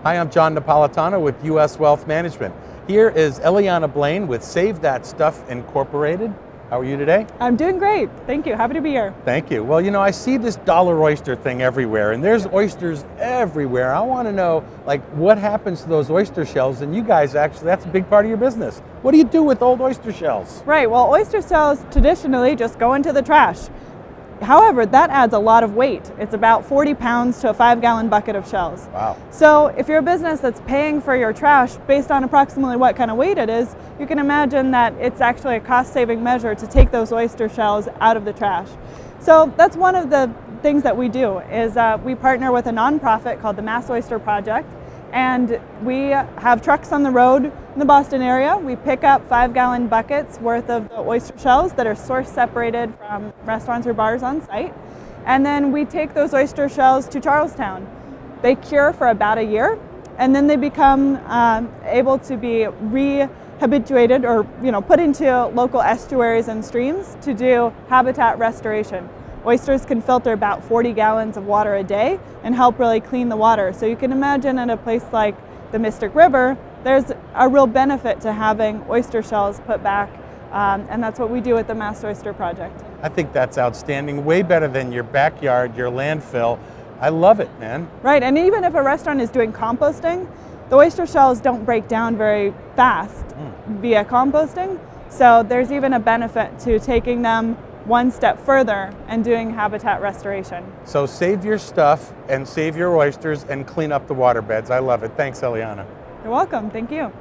Hi, I'm John Napolitano with U.S. Wealth Management. Here is Eliana Blaine with Save That Stuff Incorporated. How are you today? I'm doing great. Thank you. Happy to be here. Thank you. Well, I see this dollar oyster thing everywhere, and there's oysters everywhere. I want to know, what happens to those oyster shells? And you guys actually, that's a big part of your business. What do you do with old oyster shells? Right. Well, oyster shells traditionally just go into the trash. However, that adds a lot of weight. It's about 40 pounds to a 5-gallon bucket of shells. Wow. So if you're a business that's paying for your trash based on approximately what kind of weight it is, you can imagine that it's actually a cost-saving measure to take those oyster shells out of the trash. So that's one of the things that we do is we partner with a nonprofit called the Mass Oyster Project, and we have trucks on the road in the Boston area. We pick up 5-gallon buckets worth of the oyster shells that are source separated from restaurants or bars on site. And then we take those oyster shells to Charlestown. They cure for about a year, and then they become able to be rehabilitated or put into local estuaries and streams to do habitat restoration. Oysters can filter about 40 gallons of water a day and help really clean the water. So you can imagine in a place like the Mystic River, there's a real benefit to having oyster shells put back, and that's what we do at the Mass Oyster Project. I think that's outstanding. Way better than your backyard, your landfill. I love it, man. Right, and even if a restaurant is doing composting, the oyster shells don't break down very fast via composting. So there's even a benefit to taking them one step further and doing habitat restoration. So save your stuff and save your oysters and clean up the waterbeds. I love it. Thanks, Eliana. You're welcome. Thank you.